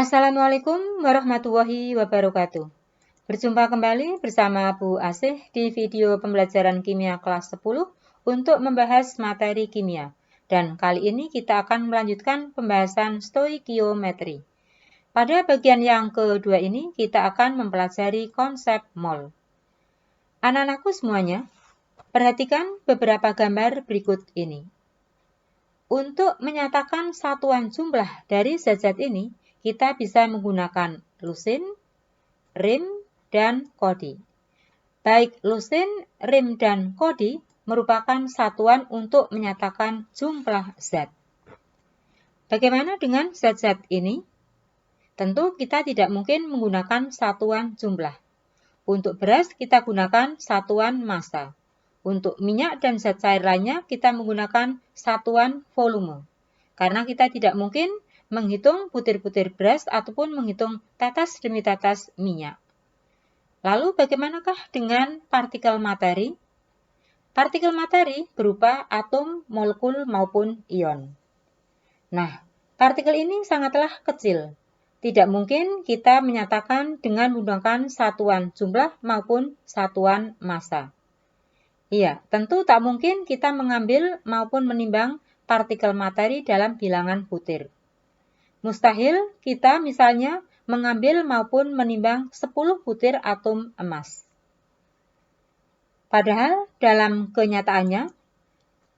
Assalamualaikum warahmatullahi wabarakatuh. Berjumpa kembali bersama Bu Asih di video pembelajaran kimia kelas 10 untuk membahas materi kimia. Dan kali ini kita akan melanjutkan pembahasan stoikiometri. Pada bagian yang kedua ini kita akan mempelajari konsep mol. Anak-anakku semuanya, perhatikan beberapa gambar berikut ini. Untuk menyatakan satuan jumlah dari zat-zat ini, kita bisa menggunakan lusin, rim, dan kodi. Baik lusin, rim, dan kodi merupakan satuan untuk menyatakan jumlah zat. Bagaimana dengan zat-zat ini? Tentu kita tidak mungkin menggunakan satuan jumlah. Untuk beras kita gunakan satuan massa. Untuk minyak dan zat cair lainnya kita menggunakan satuan volume. Karena kita tidak mungkin menghitung butir-butir beras ataupun menghitung tetes demi tetes minyak. Lalu bagaimanakah dengan partikel materi? Partikel materi berupa atom, molekul maupun ion. Nah, partikel ini sangatlah kecil. Tidak mungkin kita menyatakan dengan menggunakan satuan jumlah maupun satuan massa. Iya, tentu tak mungkin kita mengambil maupun menimbang partikel materi dalam bilangan butir. Mustahil kita misalnya mengambil maupun menimbang 10 butir atom emas. Padahal dalam kenyataannya,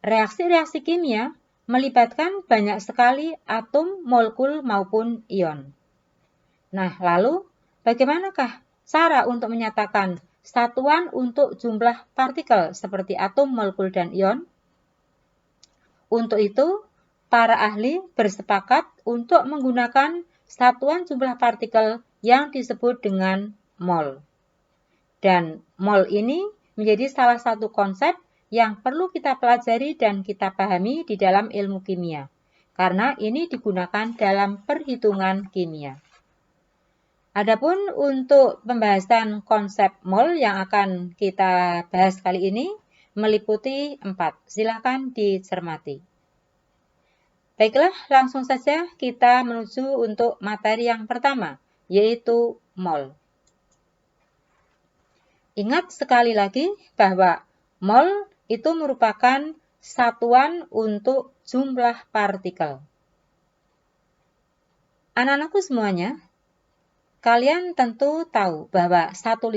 reaksi-reaksi kimia melibatkan banyak sekali atom, molekul maupun ion. Nah, lalu bagaimanakah cara untuk menyatakan satuan untuk jumlah partikel seperti atom, molekul, dan ion? Untuk itu, para ahli bersepakat untuk menggunakan satuan jumlah partikel yang disebut dengan mol. Dan mol ini menjadi salah satu konsep yang perlu kita pelajari dan kita pahami di dalam ilmu kimia, karena ini digunakan dalam perhitungan kimia. Adapun untuk pembahasan konsep mol yang akan kita bahas kali ini meliputi 4. Silakan dicermati. Baiklah, langsung saja kita menuju untuk materi yang pertama, yaitu mol. Ingat sekali lagi bahwa mol itu merupakan satuan untuk jumlah partikel. Anak-anakku semuanya, kalian tentu tahu bahwa satu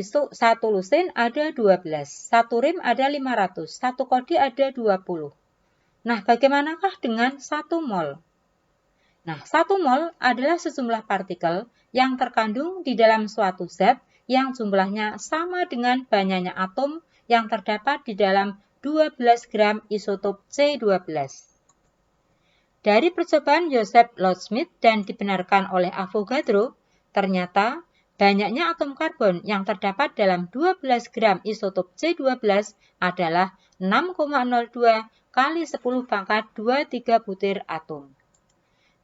lusin ada 12, satu rim ada 500, satu kodi ada 20. Nah, bagaimanakah dengan 1 mol? Nah, 1 mol adalah sejumlah partikel yang terkandung di dalam suatu zat yang jumlahnya sama dengan banyaknya atom yang terdapat di dalam 12 gram isotop C12. Dari percobaan Joseph Lodsmith dan dibenarkan oleh Avogadro, ternyata banyaknya atom karbon yang terdapat dalam 12 gram isotop C12 adalah 6,02 kali 10 pangkat 23 butir atom.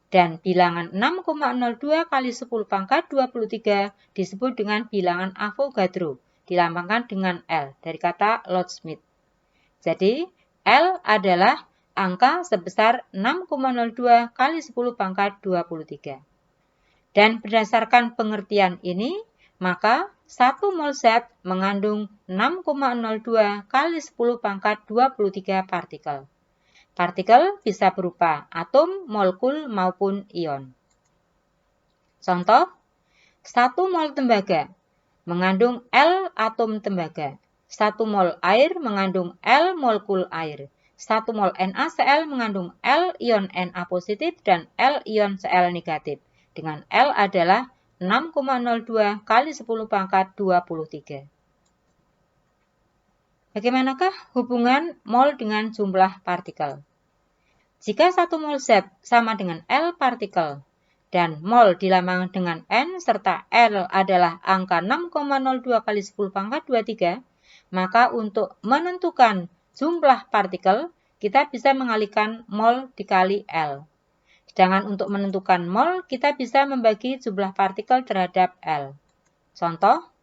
Dan bilangan 6,02 kali 10 pangkat 23 disebut dengan bilangan Avogadro, dilambangkan dengan L dari kata Lodsmith. Jadi, L adalah angka sebesar 6,02 kali 10 pangkat 23. Dan berdasarkan pengertian ini, maka 1 mol zat mengandung 6,02 kali 10 pangkat 23 partikel. Partikel bisa berupa atom, molekul, maupun ion. Contoh, 1 mol tembaga mengandung L atom tembaga. 1 mol air mengandung L molekul air. 1 mol NaCl mengandung L ion Na positif dan L ion Cl negatif. Dengan L adalah 6,02 kali 10 pangkat 23. Bagaimanakah hubungan mol dengan jumlah partikel? Jika 1 mol zat sama dengan L partikel dan mol dilambangkan dengan N serta L adalah angka 6,02 kali 10 pangkat 23, maka untuk menentukan jumlah partikel, kita bisa mengalihkan mol dikali L. Sedangkan untuk menentukan mol, kita bisa membagi jumlah partikel terhadap L. Contoh,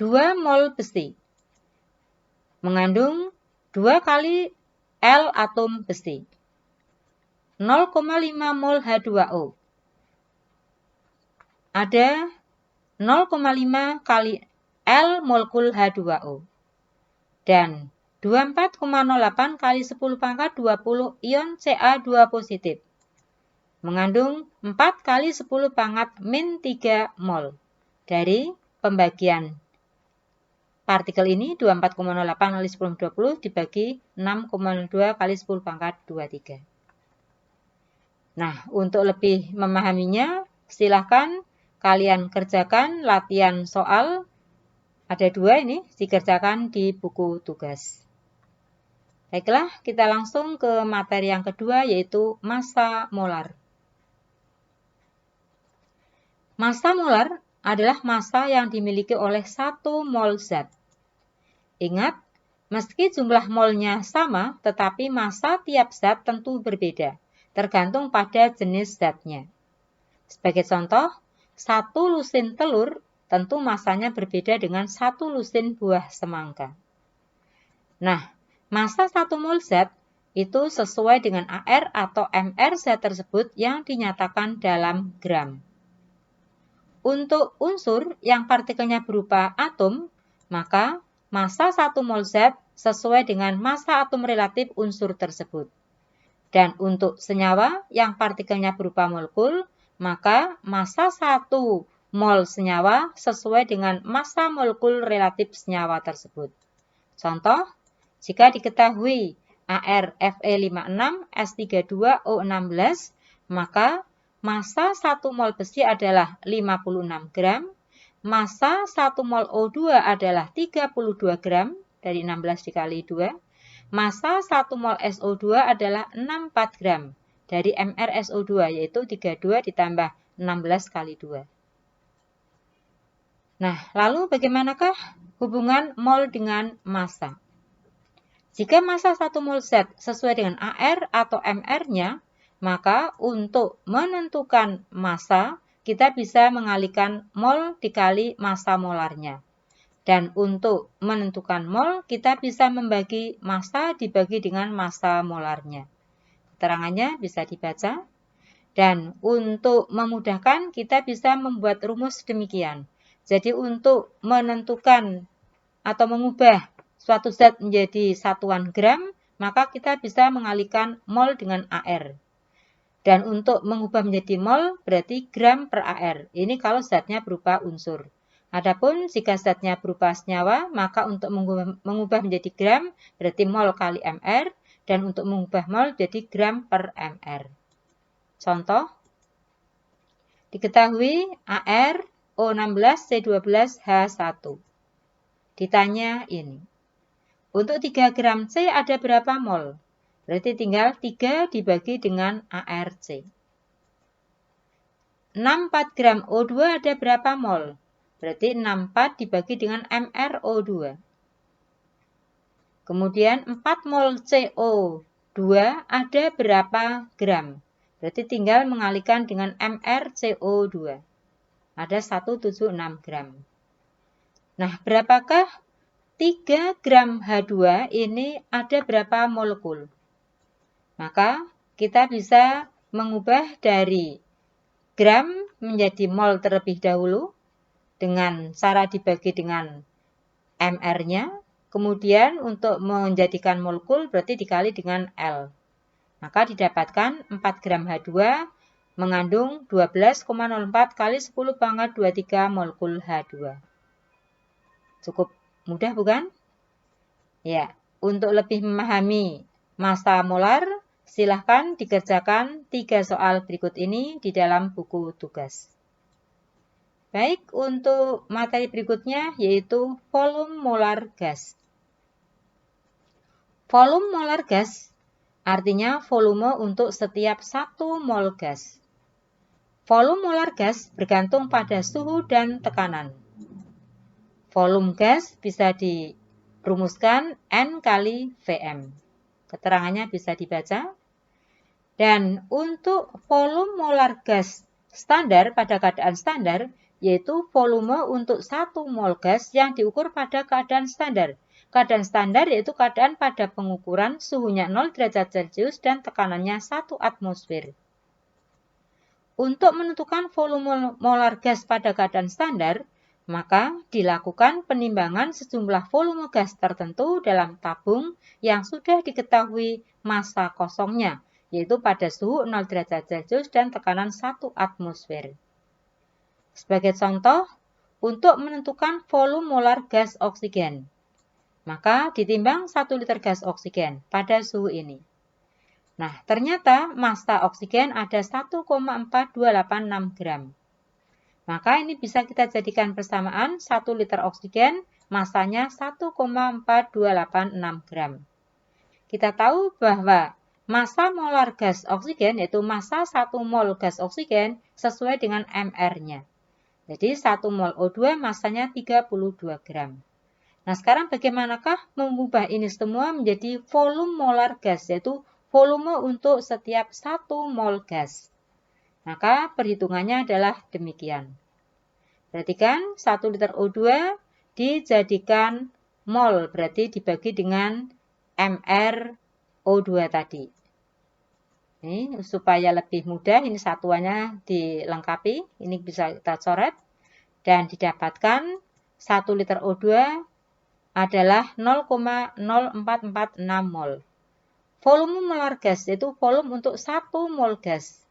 2 mol besi mengandung 2 kali L atom besi. 0,5 mol H2O ada 0,5 kali L molekul H2O. Dan 24,08 kali 10 pangkat 20 ion Ca2 positif. Mengandung 4 kali 10 pangkat min 3 mol. Dari pembagian partikel ini 24,08 kali 10 20 dibagi 6,02 kali 10 pangkat 23. Nah, untuk lebih memahaminya, silahkan kalian kerjakan latihan soal. Ada 2 ini, dikerjakan di buku tugas. Baiklah, kita langsung ke materi yang kedua, yaitu massa molar. Massa molar adalah massa yang dimiliki oleh 1 mol zat. Ingat, meski jumlah molnya sama, tetapi massa tiap zat tentu berbeda, tergantung pada jenis zatnya. Sebagai contoh, 1 lusin telur tentu massanya berbeda dengan 1 lusin buah semangka. Nah, massa 1 mol zat itu sesuai dengan AR atau MR zat tersebut yang dinyatakan dalam gram. Untuk unsur yang partikelnya berupa atom, maka massa 1 mol zat sesuai dengan massa atom relatif unsur tersebut. Dan untuk senyawa yang partikelnya berupa molekul, maka massa 1 mol senyawa sesuai dengan massa molekul relatif senyawa tersebut. Contoh, jika diketahui ArFe56 S32O16, maka massa 1 mol besi adalah 56 gram, massa 1 mol O2 adalah 32 gram, dari 16 dikali 2, massa 1 mol SO2 adalah 64 gram, dari MrSO2, yaitu 32 ditambah 16 kali 2. Nah, lalu bagaimanakah hubungan mol dengan massa? Jika massa 1 mol zat sesuai dengan AR atau MR-nya, maka untuk menentukan massa, kita bisa mengalihkan mol dikali massa molarnya. Dan untuk menentukan mol, kita bisa membagi massa dibagi dengan massa molarnya. Keterangannya bisa dibaca. Dan untuk memudahkan, kita bisa membuat rumus demikian. Jadi untuk menentukan atau mengubah suatu zat menjadi satuan gram, maka kita bisa mengalihkan mol dengan AR. Dan untuk mengubah menjadi mol berarti gram per AR. Ini kalau zatnya berupa unsur. Adapun jika zatnya berupa senyawa, maka untuk mengubah menjadi gram berarti mol kali MR. Dan untuk mengubah mol jadi gram per MR. Contoh, diketahui AR O16C12H1. Ditanya ini. Untuk 3 gram C ada berapa mol? Berarti tinggal 3 dibagi dengan ARC. 64 gram O2 ada berapa mol? Berarti 64 dibagi dengan MrO2. Kemudian 4 mol CO2 ada berapa gram? Berarti tinggal mengalihkan dengan MrCO2. Ada 176 gram. Nah, berapakah 3 gram H2 ini ada berapa molekul? Maka kita bisa mengubah dari gram menjadi mol terlebih dahulu dengan cara dibagi dengan MR-nya. Kemudian untuk menjadikan molekul berarti dikali dengan L. Maka didapatkan 4 gram H2 mengandung 12,04 kali 10 pangkat 23 molekul H2. Cukup mudah bukan? Ya, untuk lebih memahami massa molar, silahkan dikerjakan 3 soal berikut ini di dalam buku tugas. Baik, untuk materi berikutnya yaitu volume molar gas. Volume molar gas artinya volume untuk setiap 1 mol gas. Volume molar gas bergantung pada suhu dan tekanan. Volume gas bisa dirumuskan N kali Vm. Keterangannya bisa dibaca. Dan untuk volume molar gas standar pada keadaan standar, yaitu volume untuk 1 mol gas yang diukur pada keadaan standar. Keadaan standar yaitu keadaan pada pengukuran suhunya 0 derajat Celcius dan tekanannya 1 atmosfer. Untuk menentukan volume molar gas pada keadaan standar, maka dilakukan penimbangan sejumlah volume gas tertentu dalam tabung yang sudah diketahui massa kosongnya, yaitu pada suhu 0 derajat Celcius dan tekanan 1 atmosfer. Sebagai contoh, untuk menentukan volume molar gas oksigen, maka ditimbang 1 liter gas oksigen pada suhu ini. Nah, ternyata massa oksigen ada 1,4286 gram. Maka ini bisa kita jadikan persamaan 1 liter oksigen massanya 1,4286 gram. Kita tahu bahwa massa molar gas oksigen yaitu massa 1 mol gas oksigen sesuai dengan MR-nya. Jadi 1 mol O2 massanya 32 gram. Nah, sekarang bagaimanakah mengubah ini semua menjadi volume molar gas, yaitu volume untuk setiap 1 mol gas. Maka perhitungannya adalah demikian. Perhatikan 1 liter O2 dijadikan mol, berarti dibagi dengan MR O2 tadi. Ini supaya lebih mudah, ini satuannya dilengkapi, ini bisa kita coret. Dan didapatkan 1 liter O2 adalah 0,0446 mol. Volume molar gas yaitu volume untuk 1 mol gas.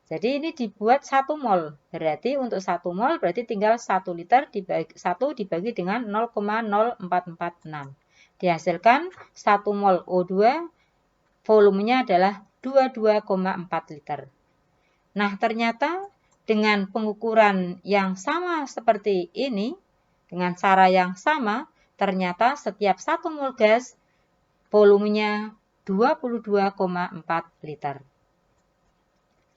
Jadi ini dibuat 1 mol. Berarti untuk 1 mol berarti tinggal 1 liter dibagi 1 dibagi dengan 0,0446. Dihasilkan 1 mol O2 volumenya adalah 22,4 liter. Nah, ternyata dengan pengukuran yang sama seperti ini, dengan cara yang sama, ternyata setiap 1 mol gas volumenya 22,4 liter.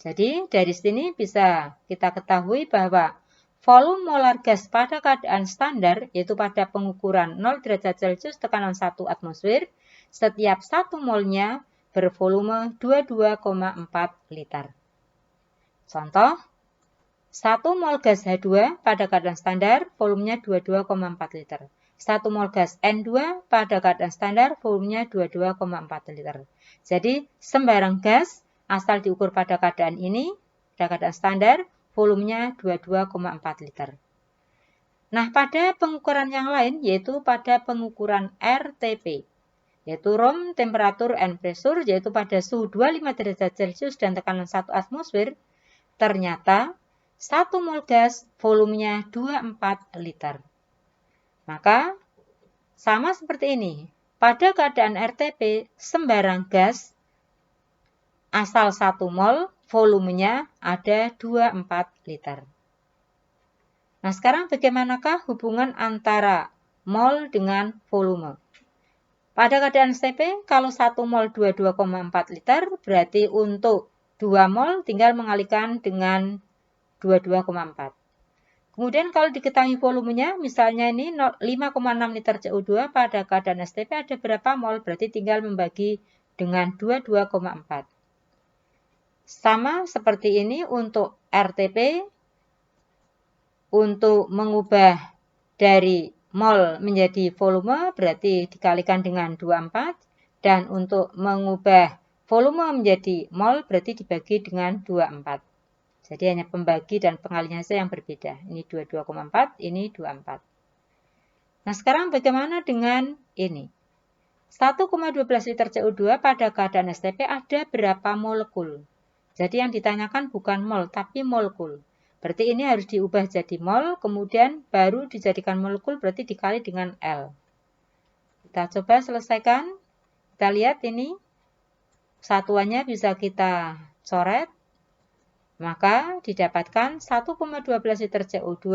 Jadi dari sini bisa kita ketahui bahwa volume molar gas pada keadaan standar, yaitu pada pengukuran 0 derajat Celcius tekanan 1 atmosfer, setiap 1 molnya bervolume 22,4 liter. Contoh, 1 mol gas H2 pada keadaan standar volumenya 22,4 liter. 1 mol gas N2 pada keadaan standar volumenya 22,4 liter. Jadi sembarang gas asal diukur pada keadaan ini, pada keadaan standar, volumenya 22,4 liter. Nah, pada pengukuran yang lain yaitu pada pengukuran RTP, yaitu room temperature and pressure, yaitu pada suhu 25 derajat Celcius dan tekanan 1 atmosfer, ternyata 1 mol gas volumenya 24 liter. Maka, sama seperti ini. Pada keadaan RTP, sembarang gas asal 1 mol, volumenya ada 24 liter. Nah, sekarang bagaimanakah hubungan antara mol dengan volume? Pada keadaan STP, kalau 1 mol 22,4 liter, berarti untuk 2 mol tinggal mengalihkan dengan 22,4. Kemudian kalau diketahui volumenya, misalnya ini 5,6 liter CO2 pada keadaan STP ada berapa mol? Berarti tinggal membagi dengan 22,4. Sama seperti ini untuk RTP, untuk mengubah dari mol menjadi volume berarti dikalikan dengan 24. Dan untuk mengubah volume menjadi mol berarti dibagi dengan 24. Jadi hanya pembagi dan pengalihan saja yang berbeda. Ini 22,4, ini 24. Nah, sekarang bagaimana dengan ini? 1,12 liter CO2 pada keadaan STP ada berapa molekul? Jadi yang ditanyakan bukan mol, tapi molekul. Berarti ini harus diubah jadi mol, kemudian baru dijadikan molekul, berarti dikali dengan L. Kita coba selesaikan. Kita lihat ini. Satuannya bisa kita coret. Maka didapatkan 1,12 liter CO2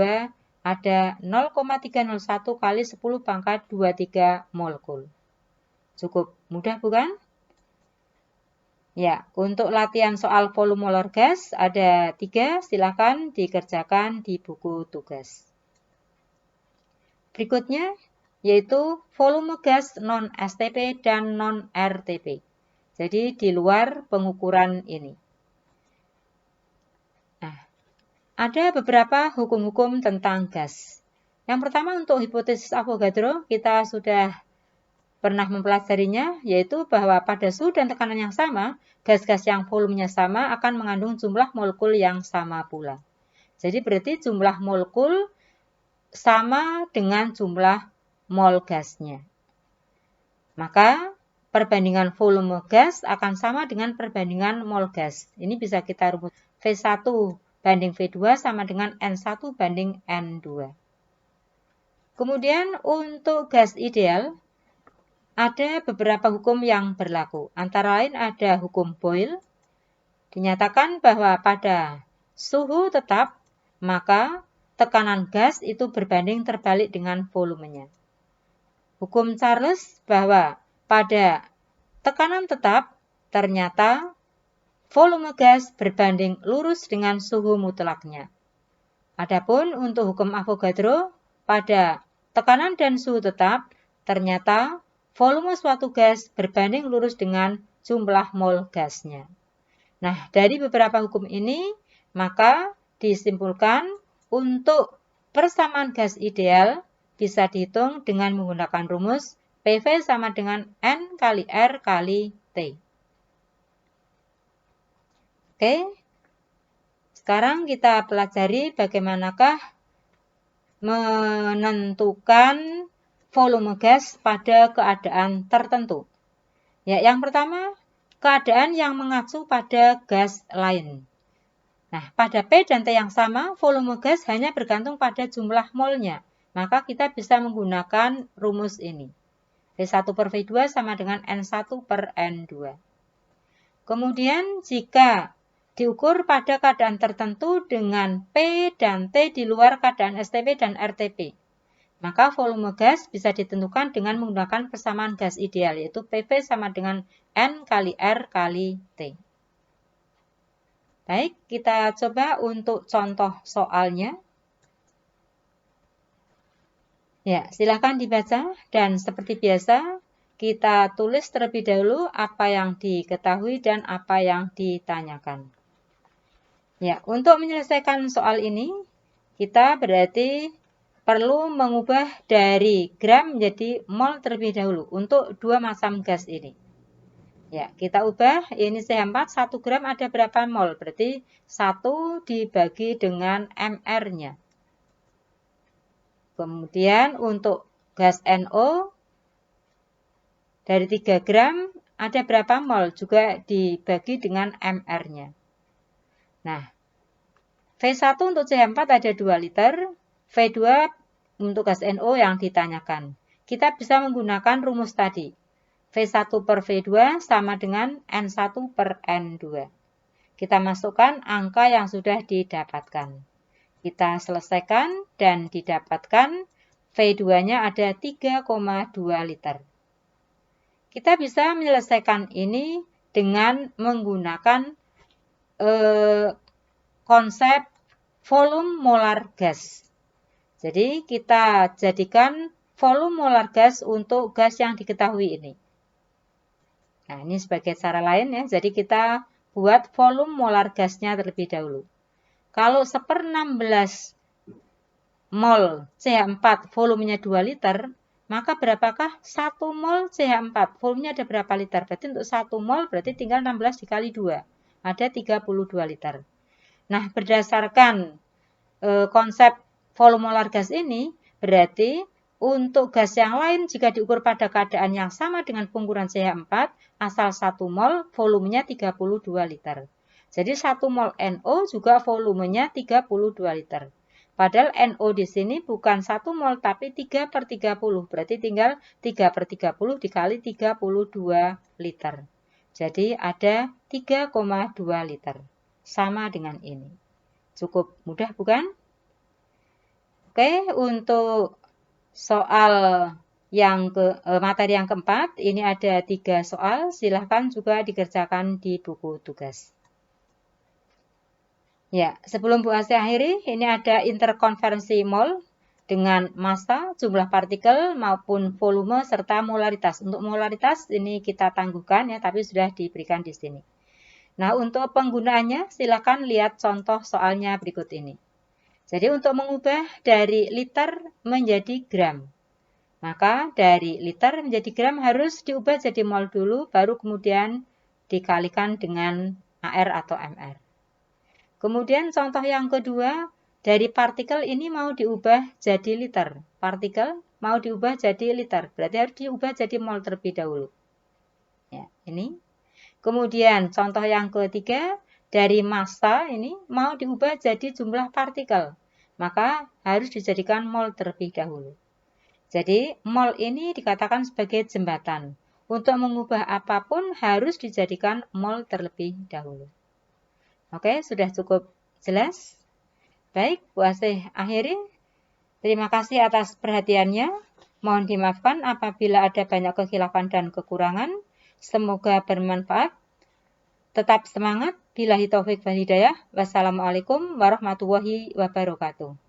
ada 0,301 kali 10 pangkat 23 molekul. Cukup mudah bukan? Ya, untuk latihan soal volume molar gas ada 3, silakan dikerjakan di buku tugas. Berikutnya yaitu volume gas non-STP dan non-RTP. Jadi di luar pengukuran ini. Ada beberapa hukum-hukum tentang gas. Yang pertama untuk hipotesis Avogadro kita sudah pernah mempelajarinya, yaitu bahwa pada suhu dan tekanan yang sama, gas-gas yang volumenya sama akan mengandung jumlah molekul yang sama pula. Jadi berarti jumlah molekul sama dengan jumlah mol gasnya. Maka perbandingan volume gas akan sama dengan perbandingan mol gas. Ini bisa kita rumus V1 banding V2 sama dengan N1 banding N2. Kemudian untuk gas ideal, ada beberapa hukum yang berlaku. Antara lain ada hukum Boyle. Dinyatakan bahwa pada suhu tetap, maka tekanan gas itu berbanding terbalik dengan volumenya. Hukum Charles bahwa pada tekanan tetap, ternyata volume gas berbanding lurus dengan suhu mutlaknya. Adapun untuk hukum Avogadro, pada tekanan dan suhu tetap, ternyata volume suatu gas berbanding lurus dengan jumlah mol gasnya. Nah, dari beberapa hukum ini, maka disimpulkan untuk persamaan gas ideal bisa dihitung dengan menggunakan rumus PV sama dengan N kali R kali T. Oke, sekarang kita pelajari bagaimanakah menentukan volume gas pada keadaan tertentu. Ya, yang pertama, keadaan yang mengacu pada gas lain. Nah, pada P dan T yang sama, volume gas hanya bergantung pada jumlah molnya. Maka kita bisa menggunakan rumus ini. V1 per V2 sama dengan N1 per N2. Kemudian, jika diukur pada keadaan tertentu dengan P dan T di luar keadaan STP dan RTP, maka volume gas bisa ditentukan dengan menggunakan persamaan gas ideal, yaitu PV sama dengan N kali R kali T. Baik, kita coba untuk contoh soalnya. Ya, silakan dibaca dan seperti biasa kita tulis terlebih dahulu apa yang diketahui dan apa yang ditanyakan. Ya, untuk menyelesaikan soal ini kita berarti perlu mengubah dari gram menjadi mol terlebih dahulu untuk dua macam gas ini. Ya, kita ubah ini CH4 1 gram ada berapa mol? Berarti 1 dibagi dengan mR-nya. Kemudian untuk gas NO dari 3 gram ada berapa mol? Juga dibagi dengan mR-nya. Nah, V1 untuk CH4 ada 2 liter, V2 untuk gas NO yang ditanyakan. Kita bisa menggunakan rumus tadi. V1 per V2 sama dengan N1 per N2. Kita masukkan angka yang sudah didapatkan. Kita selesaikan dan didapatkan V2-nya ada 3,2 liter. Kita bisa menyelesaikan ini dengan menggunakan konsep volume molar gas. Jadi kita jadikan volume molar gas untuk gas yang diketahui ini. Nah, ini sebagai cara lain ya. Jadi kita buat volume molar gasnya terlebih dahulu. Kalau 1/16 mol CH4 volumenya 2 liter, maka berapakah 1 mol CH4? Volumenya ada berapa liter? Berarti untuk 1 mol berarti tinggal 16 dikali 2. Ada 32 liter. Nah, berdasarkan konsep volume molar gas ini, berarti untuk gas yang lain jika diukur pada keadaan yang sama dengan pengukuran CH4, asal 1 mol volumenya 32 liter. Jadi 1 mol NO juga volumenya 32 liter. Padahal NO di sini bukan 1 mol tapi 3/30. Berarti tinggal 3/30 dikali 32 liter. Jadi ada 3,2 liter. Sama dengan ini. Cukup mudah bukan? Oke, untuk soal yang materi yang keempat, ini ada 3 soal. Silahkan juga dikerjakan di buku tugas. Ya, sebelum Bu Asih akhiri, ini ada interkonferensi mol dengan massa, jumlah partikel maupun volume serta molaritas. Untuk molaritas ini kita tangguhkan ya, tapi sudah diberikan di sini. Nah, untuk penggunaannya silakan lihat contoh soalnya berikut ini. Jadi untuk mengubah dari liter menjadi gram. Maka dari liter menjadi gram harus diubah jadi mol dulu, baru kemudian dikalikan dengan AR atau MR. Kemudian contoh yang kedua, dari partikel ini mau diubah jadi liter. Partikel mau diubah jadi liter, berarti harus diubah jadi mol terlebih dahulu. Ya, ini. Kemudian contoh yang ketiga, dari massa ini mau diubah jadi jumlah partikel, maka harus dijadikan mol terlebih dahulu. Jadi, mol ini dikatakan sebagai jembatan. Untuk mengubah apapun harus dijadikan mol terlebih dahulu. Oke, sudah cukup jelas? Baik, Bu Asih akhiri. Terima kasih atas perhatiannya. Mohon dimaafkan apabila ada banyak kekhilafan dan kekurangan. Semoga bermanfaat. Tetap semangat. Billahi taufik wal hidayah. Wassalamualaikum warahmatullahi wabarakatuh.